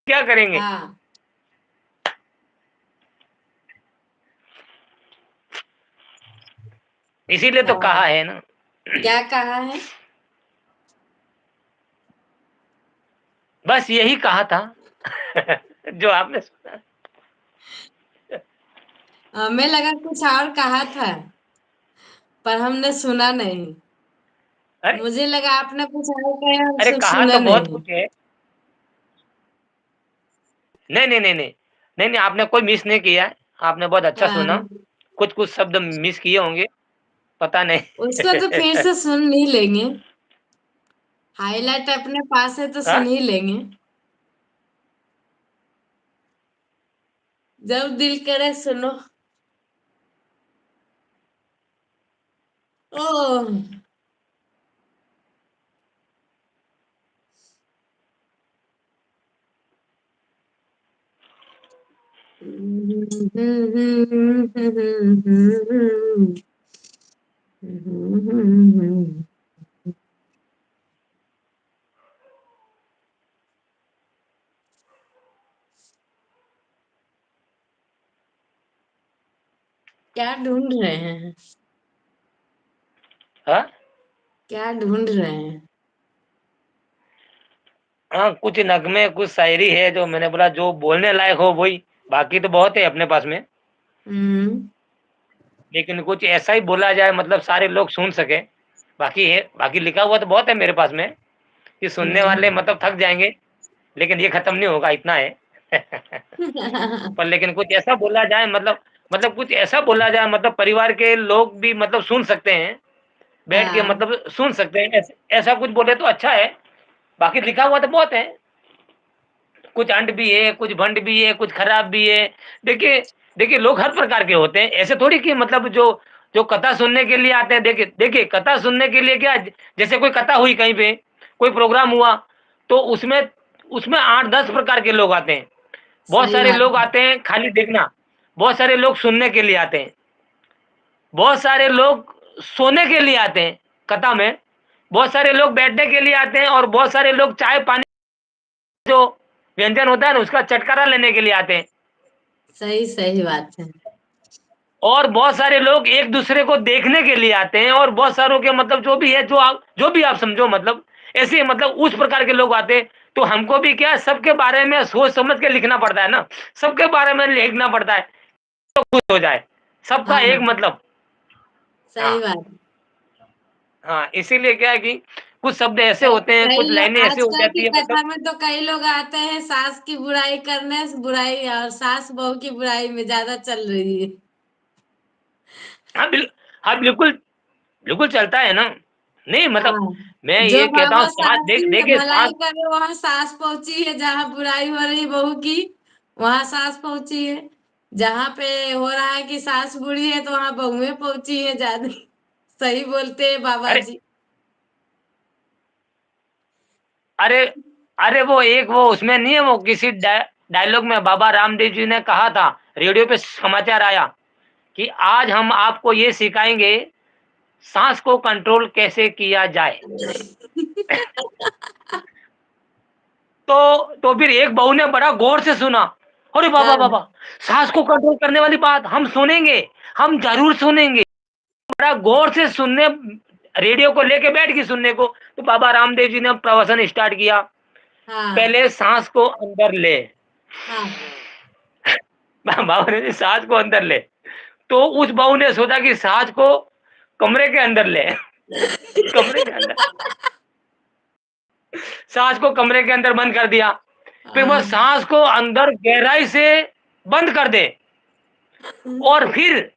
क्या करेंगे? हाँ। इसीलिए तो हाँ, कहा है ना। क्या कहा है? बस यही कहा था जो आपने सुना। हमें लगा कुछ और कहा था, पर हमने सुना नहीं। अरे मुझे लगा आपने कुछ और कहा और अरे कहा सुना तो बहुत नहीं। कुछ है। नहीं, नहीं, नहीं, नहीं। नहीं, नहीं, आपने कोई मिस नहीं किया है। आपने बहुत अच्छा सुना। हाँ, कुछ-कुछ शब्द मिस किए होंगे, पता नहीं। उसको तो फिर से सुन ही लेंगे। हाईलाइट अपने पास है तो सुन हाँ? ही लेंगे। जब दिल करे सुनो। ओह। क्या ढूंढ रहे हैं? हाँ? क्या ढूंढ रहे हैं? हाँ, कुछ नगमे, कुछ शायरी है जो मैंने बोला जो बोलने लायक हो वही, बाकी तो बहुत है अपने पास में। हम्म। लेकिन कुछ ऐसा ही बोला जाए मतलब सारे लोग सुन सकें, बाकी है बाकी लिखा हुआ तो बहुत है मेरे पास में, कि सुनने वाले मतलब थक जाएँगे, लेकिन ये खत्म नहीं होगा इतना है। पर लेकिन कुछ ऐसा बोला जाए मतलब कुछ ऐसा बोला जाए मतलब परिवार के लोग भी मतलब सुन सकते हैं, बैठ के हाँ, मतलब सुन सकते हैं, ऐसा कुछ बोले तो अच्छा है, बाकी लिखा हुआ तो बहुत है। कुछ अंट भी है, कुछ भंड भी है, कुछ खराब भी है। देखिए देखिए लोग हर प्रकार के होते हैं, ऐसे थोड़ी कि मतलब जो जो कथा सुनने के लिए आते हैं देखिए देखिए कथा सुनने के लिए क्या जैसे कोई कथा हुई कहीं पे, कोई प्रोग्राम हुआ, तो उसमें उसमें 8-10 प्रकार के लोग आते हैं। बहुत सही सारे बात लोग है। आते हैं खाली देखना, बहुत सारे लोग सुनने के लिए आते हैं, बहुत सारे लोग सोने के लिए आते हैं कथा में, बहुत सारे लोग बैठने के लिए आते हैं और बहुत सारे लोग चाय-पानी जो व्यंजन होता है ना उसका चटकारा लेने के लिए आते हैं। सही सही बात है। और बहुत सारे लोग एक-दूसरे को देखने के लिए आते हैं और बहुत सारों के मतलब जो भी आप समझो मतलब ऐसे मतलब उस प्रकार के लोग आते हैं। तो हमको भी क्या सबके बारे में सोच समझ के लिखना पड़ता है ना, सबके बारे में लिखना पड़ता है, तो खुश हो जाए। सबका एक हाँ, मतलब सही हाँ, बात। हाँ, इसीलिए क्या है कि कुछ शब्द ऐसे कई होते हैं, कई कुछ लोग लाइनें ऐसी हो आजकल जाती की है मतलब कथा में तो कई लोग आते हैं सास की बुराई करने, बुराई और सास बहू की बुराई में ज्यादा चल रही है। हाँ, हाँ, बिल्कुल, बिल्कुल चलता है ना। नहीं मतलब हाँ, मैं जो ये कहता हूँ बाबा सास सास की देखिए भलाई सास करे वहां सास पहुंची है, जहाँ बुराई हो रही बहू की वहां सास पहुंची है। जहाँ पे हो रहा है कि सास बुरी है तो वहां बहुएं पहुंची है ज्यादा। सही बोलते हैं बाबा अरे जी। अरे अरे वो उसमें नहीं है वो किसी डायलॉग में बाबा रामदेव जी ने कहा था, रेडियो पे समाचार आया कि आज हम आपको ये सिखाएंगे सांस को कंट्रोल कैसे किया जाए। तो फिर एक बहू ने बड़ा गौर से सुना, अरे बाबा हाँ, बाबा सांस को कंट्रोल करने वाली बात हम सुनेंगे, हम जरूर सुनेंगे। बड़ा गौर से सुनने रेडियो को लेके बैठ गई सुनने को। तो बाबा रामदेव जी ने प्रवचन स्टार्ट किया, हाँ, पहले सांस को अंदर ले। हाँ, बाबा ने सांस को अंदर ले, तो उस बहू ने सोचा कि सांस को कमरे के अंदर ले। कमरे के अंदर सांस को कमरे के अंदर बंद कर दिया, फिर वो हाँ, सांस को अंदर गहराई से बंद कर दे और फिर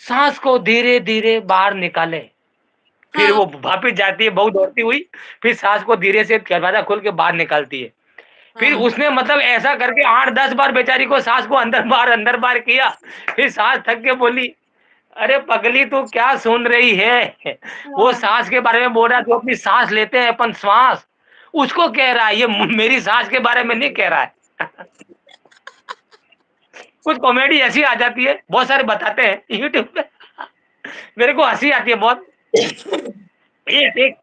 सांस को धीरे धीरे बाहर निकाले। फिर हाँ, वो वापिस जाती है बहू दौड़ती हुई, फिर सांस को धीरे से दरवाजा खोल के बाहर निकालती है। फिर हाँ, उसने मतलब ऐसा करके 8-10 बार बेचारी को सांस को अंदर बाहर किया। फिर सांस थक के बोली, अरे पगली तू क्या सुन रही है? वो हाँ। साँस के बारे में बोल रहा है जो अपनी साँस लेते हैं अपन श्वास, उसको कह रहा है, ये मेरी साँस के बारे में नहीं कह रहा है। कुछ कॉमेडी ऐसी आ जाती है, बहुत सारे बताते हैं यूट्यूब पे। मेरे को हँसी आती है बहुत। एक एक